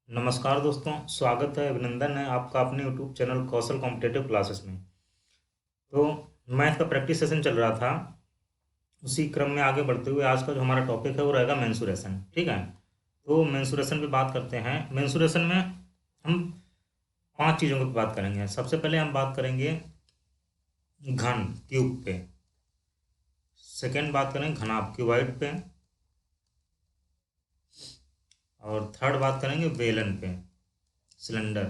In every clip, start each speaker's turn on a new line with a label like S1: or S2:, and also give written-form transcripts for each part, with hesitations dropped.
S1: नमस्कार दोस्तों, स्वागत है, अभिनंदन है आपका अपने यूट्यूब चैनल कौशल कॉम्पिटेटिव क्लासेस में। तो मैथ का प्रैक्टिस सेशन चल रहा था। उसी क्रम में आगे बढ़ते हुए आज का जो हमारा टॉपिक है वो रहेगा मेंसुरेशन। ठीक है, तो मेंसुरेशन पे बात करते हैं। मेंसुरेशन में हम 5 चीज़ों की बात करेंगे। सबसे पहले हम बात करेंगे घन क्यूब पे। सेकेंड बात करेंगे घनाभ क्यूबाइड पे। और थर्ड बात करेंगे बेलन पे, सिलेंडर।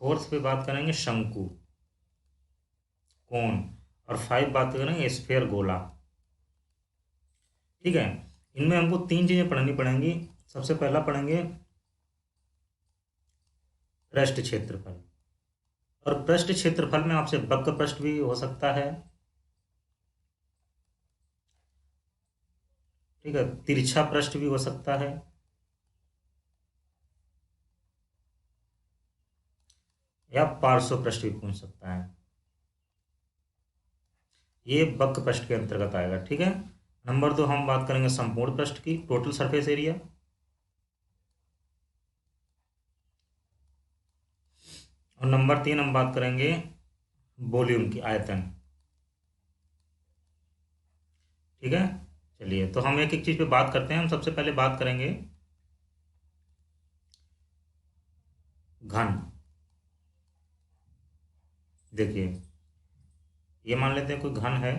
S1: फोर्थ पे बात करेंगे शंकु, कोन। और 5 बात करेंगे स्फेयर, गोला। ठीक है, इनमें हमको 3 चीज़ें पढ़नी पड़ेंगी। सबसे पहला पढ़ेंगे पृष्ठ क्षेत्रफल। और पृष्ठ क्षेत्रफल में आपसे वक्र पृष्ठ भी हो सकता है। ठीक है, तिरछा पृष्ठ भी हो सकता है, या पार्श्व पृष्ठ भी पूछ सकता है। ये वक्र पृष्ठ के अंतर्गत आएगा। ठीक है, नंबर 2 हम बात करेंगे संपूर्ण पृष्ठ की, टोटल सरफेस एरिया। और नंबर 3 हम बात करेंगे वॉल्यूम की, आयतन। ठीक है, चलिए तो हम एक एक चीज़ पे बात करते हैं। हम सबसे पहले बात करेंगे घन। देखिए, ये मान लेते हैं कोई घन है।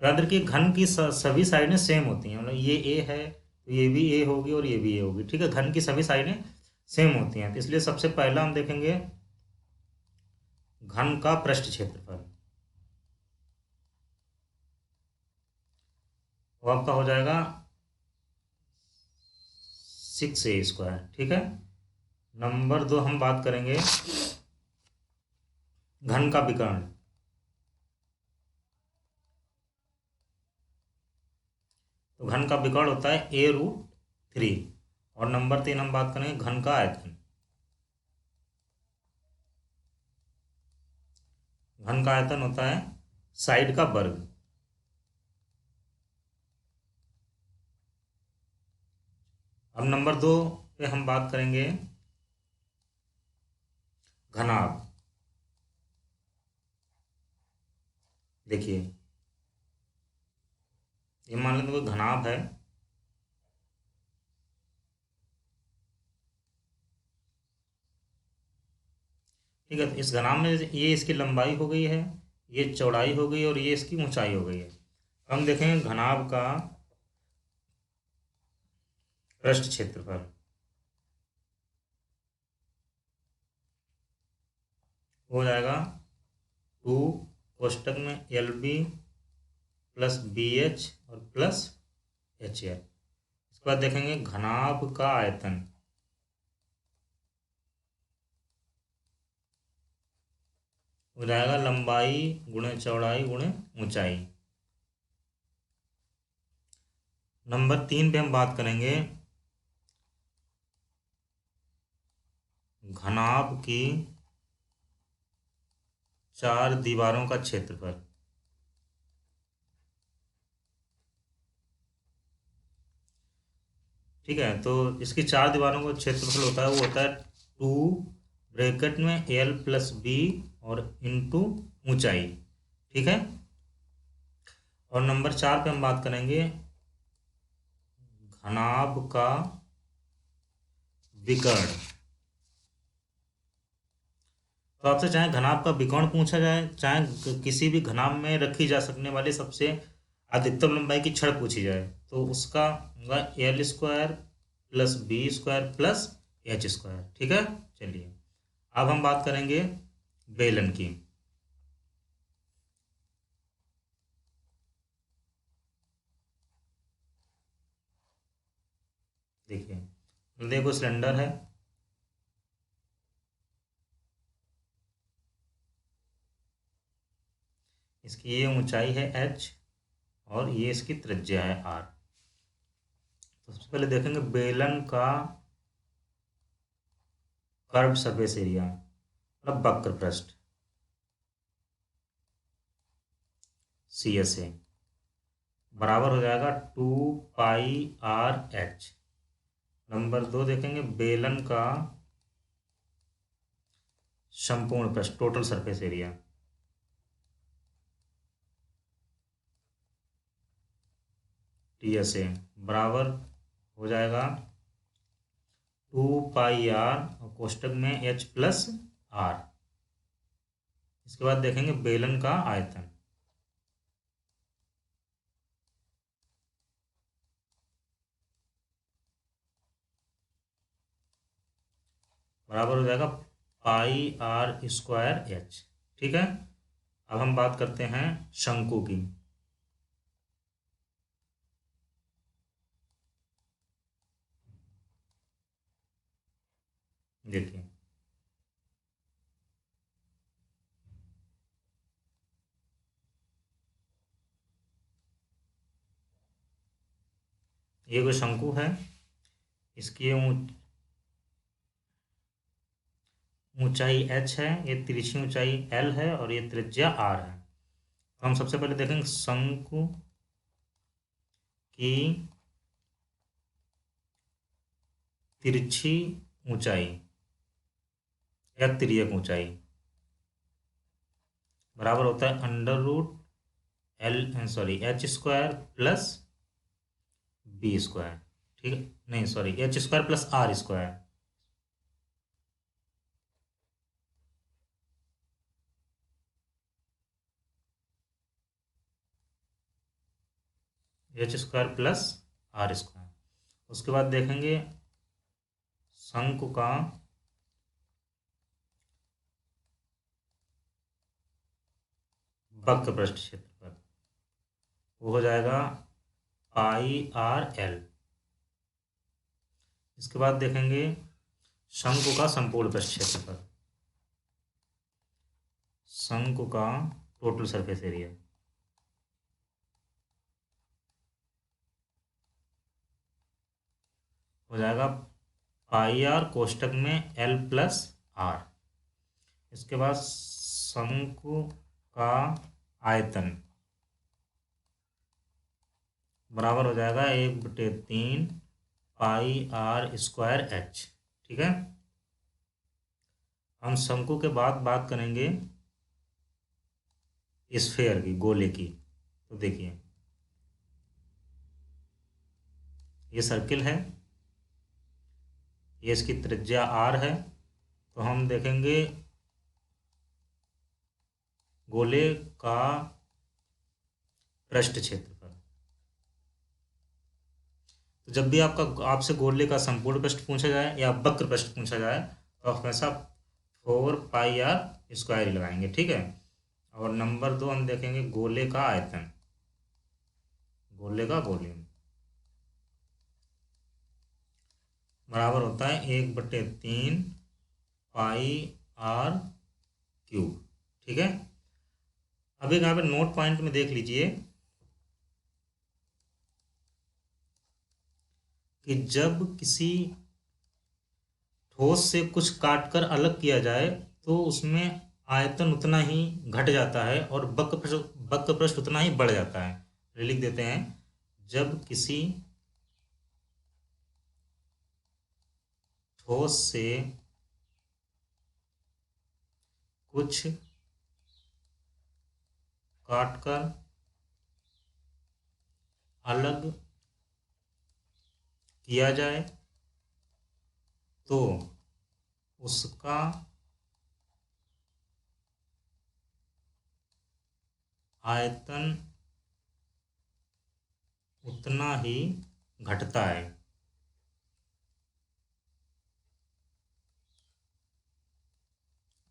S1: याद रखिए, घन की सभी साइडें सेम होती हैं। मतलब ये ए है तो ये भी ए होगी और ये भी ए होगी। ठीक है, घन की सभी साइडें सेम होती हैं, तो इसलिए सबसे पहला हम देखेंगे घन का पृष्ठ क्षेत्रफल। वो आपका हो जाएगा 6a²। ठीक है, नंबर 2 हम बात करेंगे घन का विकर्ण। तो घन का विकर्ण होता है a√3। और नंबर 3 हम बात करेंगे घन का आयतन। घन का आयतन होता है साइड का वर्ग। अब नंबर 2 पे हम बात करेंगे घनाभ। देखिए, ये मान लेते हैं कोई घनाभ है। ठीक है, तो इस घनाभ में ये इसकी लंबाई हो गई है, ये चौड़ाई हो गई और ये इसकी ऊंचाई हो गई है। हम देखेंगे घनाभ का पृष्ठ क्षेत्रफल हो जाएगा 2 कोष्टक में LB प्लस BH और प्लस HL। इसके बाद देखेंगे घनाभ का आयतन। हो जाएगा लंबाई गुणे चौड़ाई गुणे ऊंचाई। नंबर 3 पे हम बात करेंगे घनाभ की 4 दीवारों का क्षेत्रफल। ठीक है, तो इसकी 4 दीवारों का क्षेत्रफल होता है, वो होता है 2 ब्रैकेट में L+B और इंटू ऊंचाई। ठीक है, और नंबर 4 पे हम बात करेंगे घनाभ का विकर्ण। तो आपसे चाहे घनाभ का विकर्ण पूछा जाए, चाहे किसी भी घनाभ में रखी जा सकने वाली सबसे अधिकतम लंबाई की छड़ पूछी जाए, तो उसका होगा L² plus B² plus H²। ठीक है, चलिए अब हम बात करेंगे बेलन की। देखिए, देखो सिलेंडर है। इसकी ये ऊंचाई है H और ये इसकी त्रिज्या है R। तो सबसे पहले देखेंगे बेलन का कर्व सर्फेस एरिया, मतलब वक्र पृष्ठ। CSA बराबर हो जाएगा 2πRH। नंबर 2 देखेंगे बेलन का संपूर्ण पृष्ठ टोटल सरफेस एरिया, TSA बराबर हो जाएगा 2πR और कोष्टक में H+R। इसके बाद देखेंगे बेलन का आयतन, बराबर हो जाएगा πR²H। ठीक है, अब हम बात करते हैं शंकु की। देखिए ये कोई शंकु है, इसकी ऊंचाई h है, ये तिरछी ऊंचाई l है और ये त्रिज्या r है। तो हम सबसे पहले देखेंगे शंकु की तिरछी ऊंचाई या तिर्यक ऊंचाई बराबर होता है h² + b²। ठीक है, नहीं sorry, h² + r²। h² + r²। उसके बाद देखेंगे शंकु का वक्र पृष्ठ क्षेत्रफल, वो हो जाएगा πRL। इसके बाद देखेंगे शंकु का संपूर्ण पृष्ठ क्षेत्रफल, शंकु का टोटल सरफेस एरिया, हो जाएगा πR कोष्टक में L+R। इसके बाद शंकु का आयतन बराबर हो जाएगा 1/3 πR²H। ठीक है, हम शंकु के बाद बात करेंगे स्फेयर की, गोले की। तो देखिए ये सर्किल है, ये इसकी त्रिज्या r है। तो हम देखेंगे गोले का पृष्ठ क्षेत्रफल। तो जब भी आपसे गोले का संपूर्ण पृष्ठ पूछा जाए या वक्र पृष्ठ पूछा जाए तो आप हमेशा 4πR² ही लगाएंगे। ठीक है, और नंबर 2 हम देखेंगे गोले का आयतन, गोले का वॉल्यूम बराबर होता है 1/3 πR³। ठीक है, अब एक यहाँ पे नोट पॉइंट में देख लीजिए कि जब किसी ठोस से कुछ काटकर अलग किया जाए तो उसमें आयतन उतना ही घट जाता है और वक्र पृष्ठ उतना ही बढ़ जाता है। लिख देते हैं, जब किसी ठोस से कुछ काटकर अलग किया जाए तो उसका आयतन उतना ही घटता है।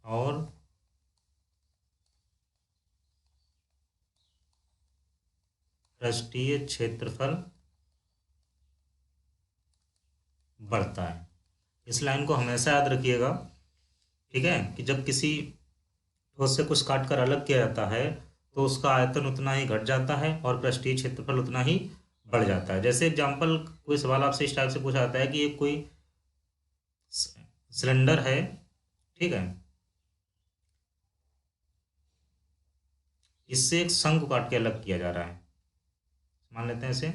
S1: और पृष्ठीय क्षेत्रफल बढ़ता है। इस लाइन को हमेशा याद रखिएगा। ठीक है, कि जब किसी ठोस से कुछ काट कर अलग किया जाता है तो उसका आयतन उतना ही घट जाता है और पृष्ठीय क्षेत्रफल उतना ही बढ़ जाता है। जैसे एग्जाम्पल, कोई सवाल आपसे इस टाइप से पूछा जाता है कि ये कोई सिलेंडर है, ठीक है, इससे एक शंकु काट के अलग किया जा रहा है। मान लेते हैं इसे,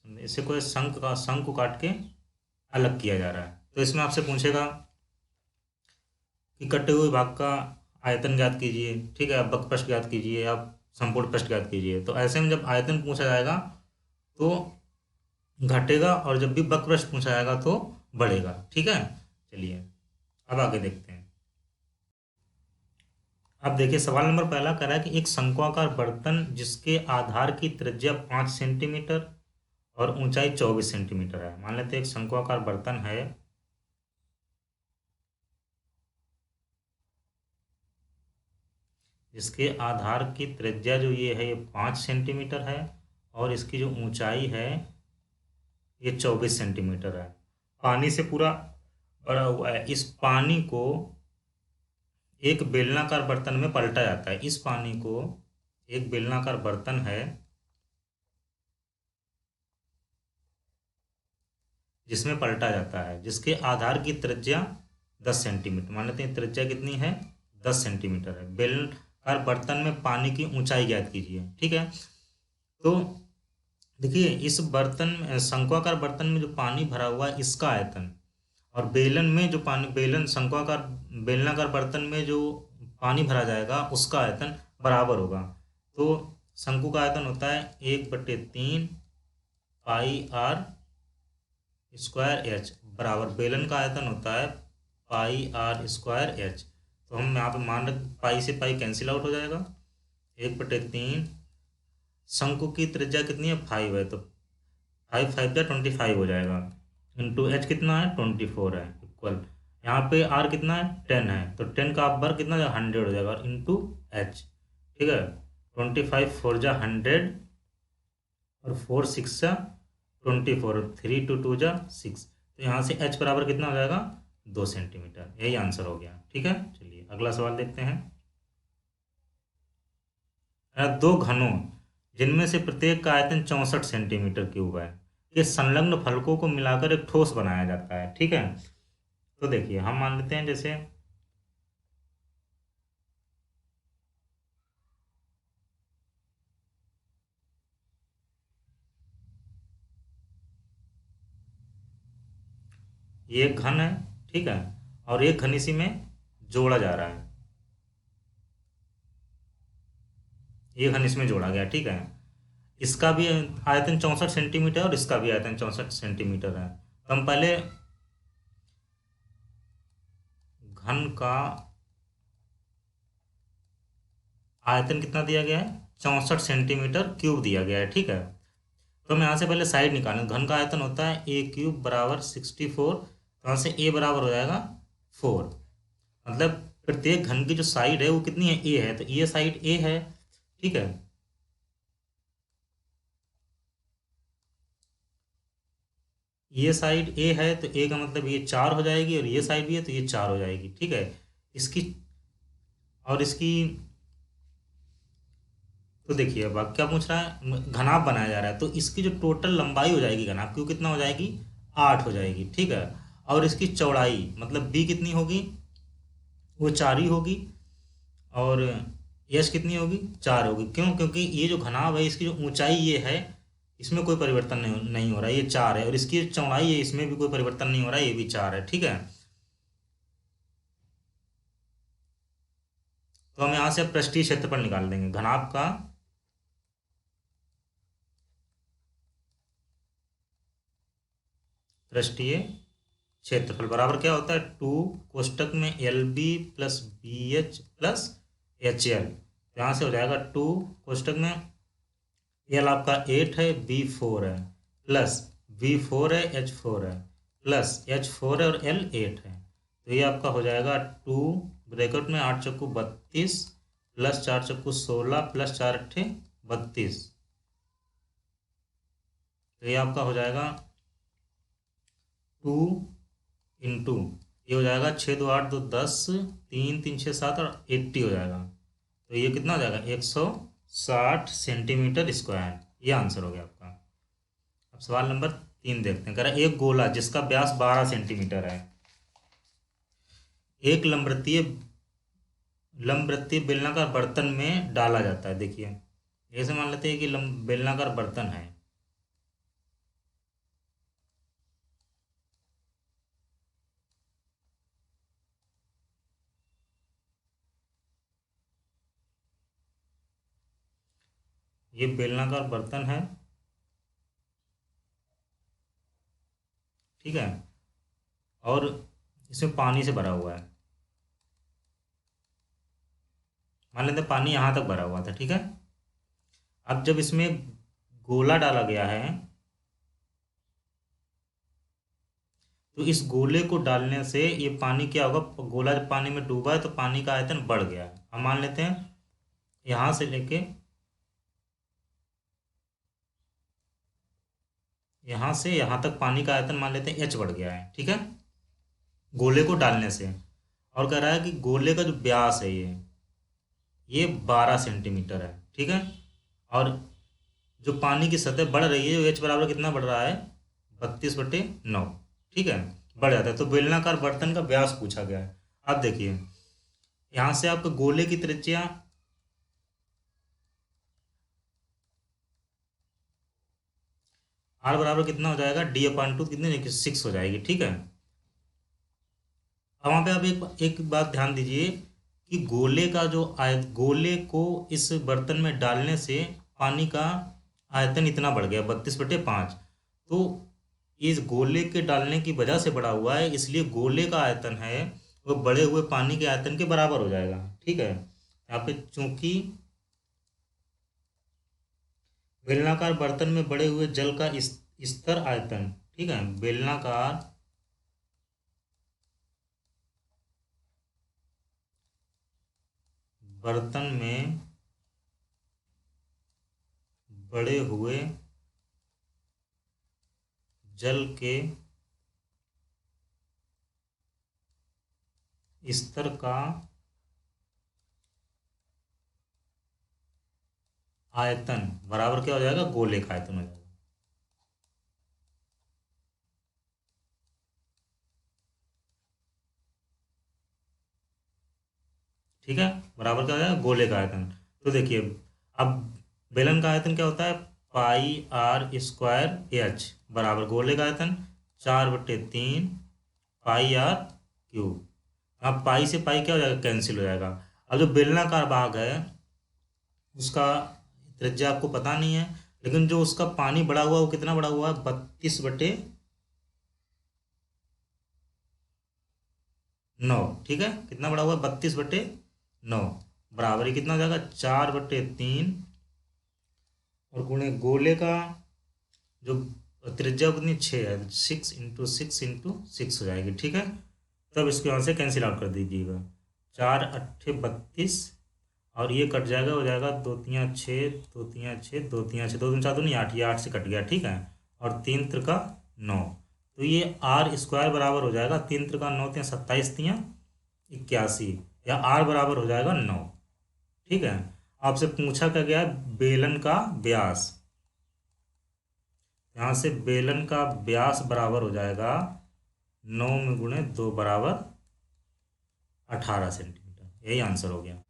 S1: इससे कोई शंकु काट के अलग किया जा रहा है। तो इसमें आपसे पूछेगा कि कटे हुए भाग का आयतन ज्ञात कीजिए, ठीक है, आप बकपृष्ठ ज्ञात कीजिए, आप संपूर्ण पृष्ठ ज्ञात कीजिए। तो ऐसे में जब आयतन पूछा जाएगा तो घटेगा, और जब भी बकपृष्ठ पूछा जाएगा तो बढ़ेगा, ठीक है। चलिए अब आगे देखते हैं। अब देखिए सवाल नंबर पहला कह रहा है कि एक शंक्वाकार बर्तन जिसके आधार की त्रिज्या 5 सेंटीमीटर और ऊंचाई 24 सेंटीमीटर है। मान लेते हैं एक शंक्वाकार बर्तन है जिसके आधार की त्रिज्या जो ये है ये 5 सेंटीमीटर है, और इसकी जो ऊंचाई है ये 24 सेंटीमीटर है। पानी से पूरा भरा हुआ है। इस पानी को एक बेलनाकार बर्तन में पलटा जाता है। इस पानी को एक बेलनाकार बर्तन है जिसमें पलटा जाता है, जिसके आधार की त्रिज्या 10 सेंटीमीटर। मान लेते हैं त्रिज्या कितनी है, 10 सेंटीमीटर है। बेलनाकार बर्तन में पानी की ऊंचाई ज्ञात कीजिए, ठीक है। तो देखिए इस बर्तन में, शंक्वाकार बर्तन में जो पानी भरा हुआ है इसका आयतन, और बेलन में जो पानी, बेलन शंक्वाकार बेलनाकार बर्तन में जो पानी भरा जाएगा उसका आयतन बराबर होगा। तो शंकु का आयतन होता है 1/3 पाई आर स्क्वायर एच, बराबर बेलन का आयतन होता है पाई आर स्क्वायर एच। तो हम यहाँ पे मान रख, पाई से पाई कैंसिल आउट हो जाएगा, 1/3, शंकु की त्रिज्या कितनी है 5 है, तो 5×5 = 25 हो जाएगा, इंटू एच कितना है 24 है, इक्वल यहाँ पे आर कितना है 10 है, तो 10 का आप बार कितना 100 हो जाएगा, और इंटू एच, ठीक है। 25 4 जा 100, और 4 6 जा 24, 3 2 2 जा 6, तो यहाँ से एच बराबर कितना हो जाएगा 2 सेंटीमीटर। यही आंसर हो गया, ठीक है। चलिए अगला सवाल देखते हैं। दो घनों जिनमें से प्रत्येक का आयतन 64 सेंटीमीटर क्यूब है के संलग्न फलकों को मिलाकर एक ठोस बनाया जाता है, ठीक है। तो देखिए हम मान लेते हैं जैसे ये एक घन है, ठीक है, और एक घन इसी में जोड़ा जा रहा है, ये घन इसमें जोड़ा गया, ठीक है। इसका भी आयतन 64 सेंटीमीटर और इसका भी आयतन 64 सेंटीमीटर है। तो हम पहले घन का आयतन कितना दिया गया है 64 सेंटीमीटर क्यूब दिया गया है, ठीक है। तो हम यहाँ से पहले साइड निकालें। घन का आयतन होता है a³ बराबर 64, तो यहाँ से a बराबर हो जाएगा 4, मतलब प्रत्येक घन की जो साइड है वो कितनी है a है, तो ये साइड a है, ठीक है। ये साइड a है तो a का मतलब ये 4 हो जाएगी, और ये साइड भी है तो ये 4 हो जाएगी, ठीक है। इसकी और इसकी, तो देखिए अब क्या पूछ रहा है, घनाभ बनाया जा रहा है, तो इसकी जो टोटल लंबाई हो जाएगी घनाभ की वो कितना हो जाएगी 8 हो जाएगी, ठीक है। और इसकी चौड़ाई मतलब b कितनी होगी, वो 4 ही होगी, और यश कितनी होगी 4 होगी। क्यों, क्योंकि ये जो घनाभ है इसकी जो ऊंचाई ये है इसमें कोई परिवर्तन नहीं हो रहा है, ये 4 है, और इसकी जो चौड़ाई है इसमें भी कोई परिवर्तन नहीं हो रहा है, ये भी 4 है, ठीक है। तो हम यहाँ से पृष्ठीय क्षेत्रफल निकाल देंगे घनाभ का। पृष्ठीय क्षेत्रफल बराबर क्या होता है 2 कोष्टक में LB plus BH plus HL। यहाँ से हो जाएगा 2 कोष्टक में L आपका 8 है, B4 है, प्लस B4 है, H4 है, प्लस H4 है, और L 8 है। तो ये आपका हो जाएगा 2 ब्रैकेट में 8 चक्कू 32 प्लस 4 चक्कू 16 प्लस 4 अट्ठे 32। तो ये आपका हो जाएगा 2 इंटू, ये हो जाएगा 6 2 8 2 10, 3 3 6 7 और 80 हो जाएगा। तो ये कितना हो जाएगा 160 सेंटीमीटर स्क्वायर। ये आंसर हो गया आपका। अब सवाल नंबर 3 देखते हैं। कह रहा है एक गोला जिसका व्यास 12 सेंटीमीटर है, एक लंबवृत्तीय बेलनाकार बर्तन में डाला जाता है। देखिए ऐसे मान लेते हैं कि बेलनाकार बर्तन है। ये बेलनाकार बर्तन है, ठीक है, और इसमें पानी से भरा हुआ है। मान लेते हैं पानी यहाँ तक भरा हुआ था, ठीक है। अब जब इसमें गोला डाला गया है तो इस गोले को डालने से ये पानी क्या होगा, गोला जब पानी में डूबा है तो पानी का आयतन बढ़ गया है। हम मान लेते हैं यहाँ से लेके यहाँ से यहाँ तक पानी का आयतन मान लेते हैं h बढ़ गया है, ठीक है, गोले को डालने से। और कह रहा है कि गोले का जो व्यास है ये 12 सेंटीमीटर है, ठीक है। और जो पानी की सतह बढ़ रही है, एच बराबर कितना बढ़ रहा है, 32/9, ठीक है, बढ़ जाता है। तो बेलनाकार बर्तन का व्यास पूछा गया है। अब देखिए यहाँ से आपको गोले की त्रिज्या आर बराबर कितना हो जाएगा, d/2 कितनी 6 हो जाएगी, ठीक है। अब वहाँ पे आप एक बात ध्यान दीजिए कि गोले का जो गोले को इस बर्तन में डालने से पानी का आयतन इतना बढ़ गया 32/5। तो इस गोले के डालने की वजह से बढ़ा हुआ है, इसलिए गोले का आयतन है वो बढ़े हुए पानी के आयतन के बराबर हो जाएगा, ठीक है। यहाँ पे चूंकि बेलनाकार बर्तन में बढ़े हुए जल का स्तर आयतन, ठीक है, बेलनाकार बर्तन में बढ़े हुए जल के स्तर का आयतन बराबर क्या हो जाएगा, गोले का आयतन हो जाएगा। ठीक है, बराबर क्या हो जाएगा, गोले का आयतन। तो देखिए अब बेलन का आयतन क्या होता है, πr² बराबर गोले का आयतन 4/3 πr³। अब पाई से पाई क्या हो जाएगा, कैंसिल हो जाएगा। अब जो बेलनाकार भाग है उसका त्रिज्या आपको पता नहीं है, लेकिन जो उसका पानी बढ़ा हुआ वो कितना बढ़ा हुआ है, 32/9, ठीक है। कितना बढ़ा हुआ है, 32/9, बराबर ही कितना हो जाएगा, 4/3 और गुणे गोले का जो त्रिज्या कितनी 6 है, 6 × 6 × 6 हो जाएगी, ठीक है। तब इसको यहाँ से कैंसिल आउट कर दीजिएगा, 4×8 = 32 और ये कट जाएगा, हो जाएगा 2×3 = 6, 2×3 = 6, 2×3 = 6, 2×4 नहीं 8, ये 8 से कट गया, ठीक है। और 3×3 = 9, तो ये r² बराबर हो जाएगा 3×9 = 27, 3×81, या r बराबर हो जाएगा 9, ठीक है। आपसे पूछा क्या गया है, बेलन का व्यास। यहाँ से बेलन का व्यास बराबर हो जाएगा 9 में गुणे 2 बराबर 18 सेंटीमीटर। यही आंसर हो गया।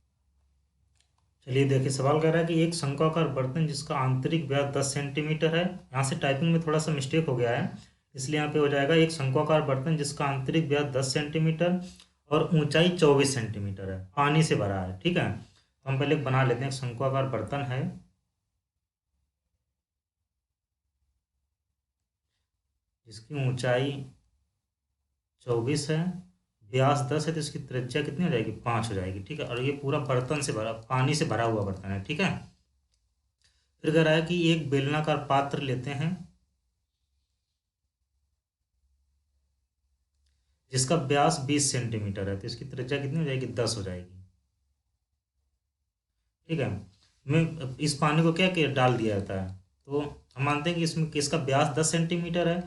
S1: चलिए देखिए सवाल कह रहा है कि एक शंक्वाकार बर्तन जिसका आंतरिक व्यास 10 सेंटीमीटर है। यहाँ से टाइपिंग में थोड़ा सा मिस्टेक हो गया है, इसलिए यहाँ पे हो जाएगा एक शंक्वाकार बर्तन जिसका आंतरिक व्यास 10 सेंटीमीटर और ऊंचाई 24 सेंटीमीटर है, पानी से भरा है, ठीक है। तो हम पहले बना लेते हैं। शंक्वाकार बर्तन है जिसकी ऊंचाई 24 है, व्यास 10 है, तो इसकी त्रिज्या कितनी हो जाएगी, 5 हो जाएगी, ठीक है। और ये पूरा बर्तन से भरा, पानी से भरा हुआ बर्तन है, ठीक है। फिर कह रहा है कि एक बेलनाकार पात्र लेते हैं जिसका व्यास 20 सेंटीमीटर है, तो इसकी त्रिज्या कितनी हो जाएगी, 10 हो जाएगी, ठीक है। मैं इस पानी को क्या किया, डाल दिया जाता है, तो हम मानते हैं कि इसमें इसका व्यास 10 सेंटीमीटर है,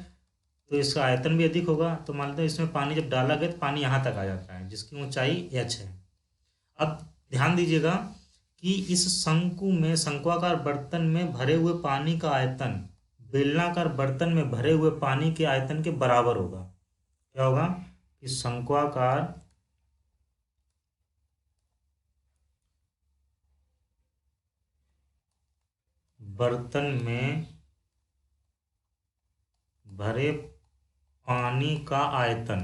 S1: तो इसका आयतन भी अधिक होगा। तो मान लेते हैं इसमें पानी जब डाला गया तो पानी यहाँ तक आ जाता है, जिसकी ऊंचाई h है। अब ध्यान दीजिएगा कि इस शंकु में, शंक्वाकार बर्तन में भरे हुए पानी का आयतन बेलनाकार बर्तन में भरे हुए पानी के आयतन के बराबर होगा। क्या होगा कि शंक्वाकार बर्तन में भरे पानी का आयतन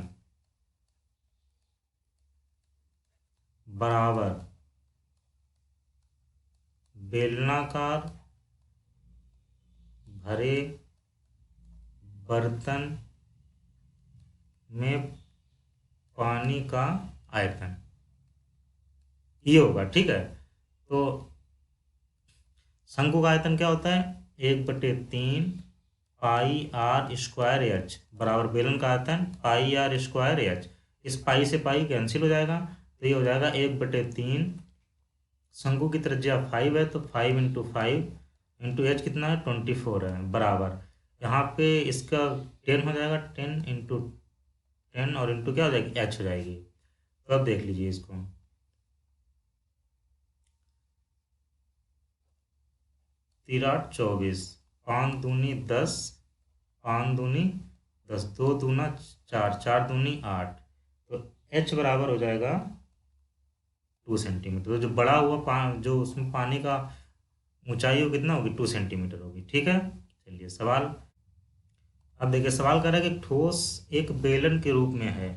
S1: बराबर बेलनाकार भरे बर्तन में पानी का आयतन, ये होगा। ठीक है, तो शंकु का आयतन क्या होता है, 1/3 पाई आर स्क्वायर एच बराबर बेलन का आयतन पाई आर स्क्वायर एच। इस पाई से पाई कैंसिल हो जाएगा, तो ये हो जाएगा 1/3। शंकु की त्रिज्या 5 है, तो 5 × 5 × एच कितना है, 24 है, बराबर यहाँ पे इसका 10 हो जाएगा, 10 × 10 और इंटू क्या हो जाएगी, एच हो जाएगी। तो अब देख लीजिए इसको, 3×8 = 24, 5×2 = 10, 5×2 = 10, 2×2 = 4, 4×2 = 8। तो एच बराबर हो जाएगा 2 सेंटीमीटर। तो जो बड़ा हुआ जो उसमें पानी का ऊंचाई हो कितना होगी, 2 सेंटीमीटर होगी। ठीक है, चलिए सवाल। अब देखिए सवाल कर रहा है कि ठोस एक बेलन के रूप में है।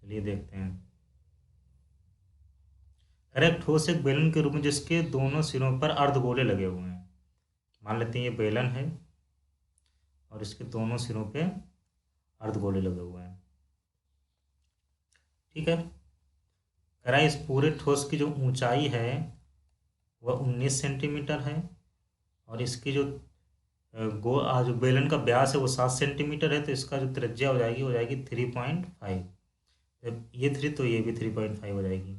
S1: चलिए देखते हैं। अरे ठोस एक बेलन के रूप में जिसके दोनों सिरों पर अर्धगोले लगे हुए हैं। मान लेते हैं ये बेलन है और इसके दोनों सिरों पे अर्धगोले लगे हुए हैं। ठीक है, कह रहा है इस पूरे ठोस की जो ऊंचाई है वह 19 सेंटीमीटर है और इसकी जो जो बेलन का व्यास है वो 7 सेंटीमीटर है। तो इसका जो त्रिज्या हो जाएगी 3.5। जब ये 3 तो ये भी 3.5 हो जाएगी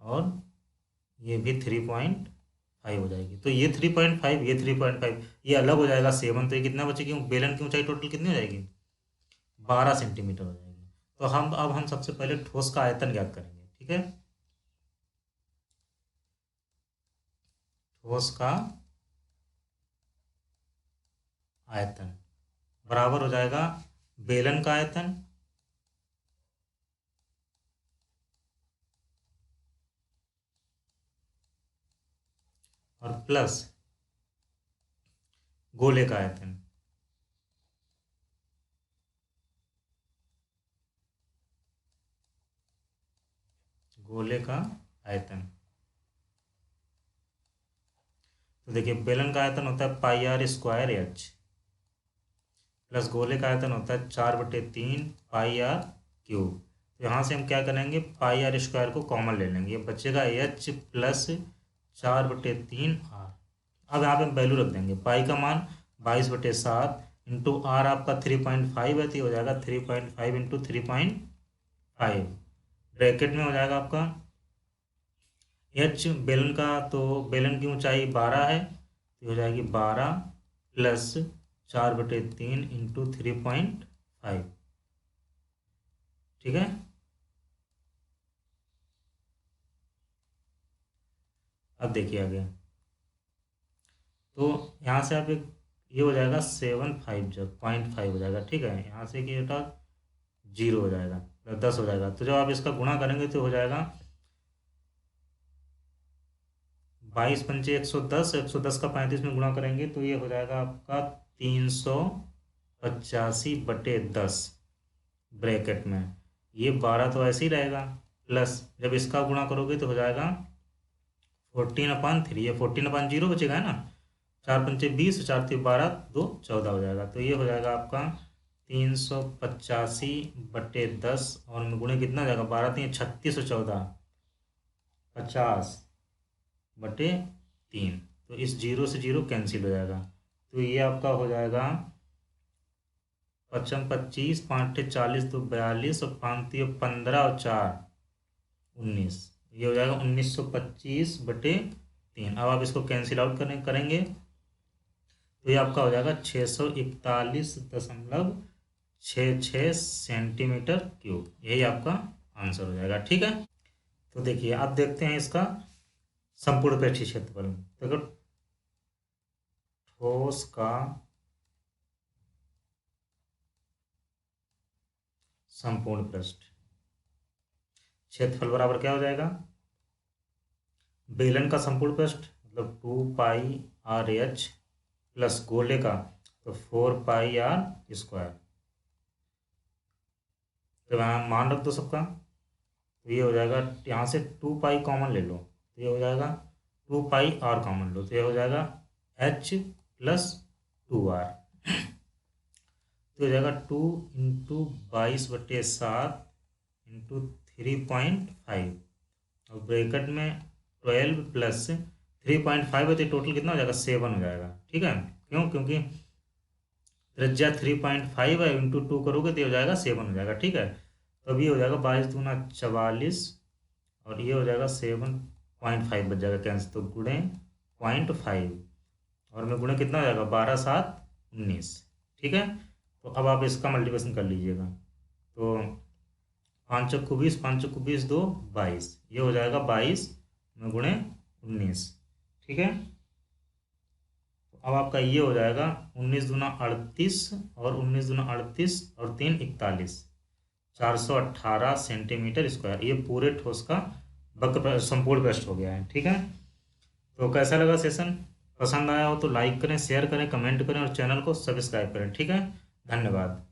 S1: और ये भी 3.5 हो जाएगी। तो ये 3.5, ये 3.5, ये अलग हो जाएगा 7। तो ये कितना बचेगी, बेलन की ऊंचाई टोटल कितनी हो जाएगी, 12 सेंटीमीटर हो जाएगी। तो हम सबसे पहले ठोस का आयतन ज्ञात करेंगे। ठीक है, ठोस का आयतन बराबर हो जाएगा बेलन का आयतन और प्लस गोले का आयतन। गोले का आयतन, तो देखिए बेलन का आयतन होता है पाई आर स्क्वायर एच प्लस गोले का आयतन होता है 4/3 पाई आर क्यूब। तो यहाँ से हम क्या करेंगे, पाई आर स्क्वायर को कॉमन ले लेंगे, बचेगा एच प्लस 4/3 आर। अब यहाँ पे हम वैल्यू रख देंगे, पाई का मान 22/7 इंटू आर आपका 3.5 है, तो हो जाएगा 3.5 इंटू 3.5 ब्रैकेट में हो जाएगा आपका एच बेलन का, तो बेलन की ऊंचाई 12 है, तो हो जाएगी 12 प्लस 4/3 इंटू 3.5। ठीक है, अब देखिए आगे, तो यहाँ से आप एक ये हो जाएगा 7.5 हो जाएगा। ठीक है, यहाँ से कि बेटा 0 हो जाएगा, 10 हो जाएगा। तो जब आप इसका गुणा करेंगे तो हो जाएगा 22×5 = 110, 110 का 35 में गुणा करेंगे तो ये हो जाएगा आपका 385/10 ब्रैकेट में। ये 12 तो ऐसे ही रहेगा, प्लस जब इसका गुणा करोगे तो हो जाएगा 14/3। ये 14/0 बचेगा, है ना, 4×5 = 20, 4×3 = 12, 2 = 14 हो जाएगा। तो ये हो जाएगा आपका 385/10 और में गुणे कितना हो जाएगा, 12×3 = 3614, 50/3। तो इस 0 से 0 कैंसिल हो जाएगा। तो ये आपका हो जाएगा 55×25, 5×8 = 40, 2 = 42 और 5×3 = 15 और 4 = 19। ये हो जाएगा 1925/3। अब आप इसको कैंसिल आउट करेंगे तो ये आपका हो जाएगा 641.66 सेंटीमीटर क्यूब। यही आपका आंसर हो जाएगा। ठीक है, तो देखिए अब देखते हैं इसका संपूर्ण पृष्ठीय क्षेत्रफल। तो अगर ठोस का संपूर्ण पृष्ठ। क्षेत्रफल बराबर क्या हो जाएगा, बेलन का संपूर्ण पृष्ठ मतलब 2πr/h प्लस गोले का तो 4πr²। तो यहाँ मान रख दो सबका, तो ये हो जाएगा, यहाँ से 2π कॉमन ले लो तो ये हो जाएगा 2πr कॉमन लो तो ये हो जाएगा h+2r। तो हो जाएगा 2 × 22/7 × 3.5 और ब्रैकेट में 12 + 3.5 है तो टोटल कितना हो जाएगा 7 हो जाएगा। ठीक है, क्यों, क्योंकि त्रिज्या 3.5 है, इंटू 2 करोगे तो ये हो जाएगा 7 हो जाएगा। ठीक है, तो अभी हो जाएगा 22×2 = 44 और ये हो जाएगा 7.5 बच जाएगा कैंसिल, तो गुणे 0.5 और में गुणे कितना हो जाएगा 12×7 = 19। ठीक है, तो अब आप इसका मल्टीप्लिकेशन कर लीजिएगा, तो 5×20 5×20 2 22, ये हो जाएगा 22 में गुणे 19। ठीक है, तो अब आपका ये हो जाएगा 19×2 = 38 और 19×38 और 3 = 41, 418 सेंटीमीटर स्क्वायर। ये पूरे ठोस का वक्र संपूर्ण पृष्ठ हो गया है। ठीक है, तो कैसा लगा सेशन, पसंद आया हो तो लाइक करें, शेयर करें, कमेंट करें और चैनल को सब्सक्राइब करें। ठीक है, धन्यवाद।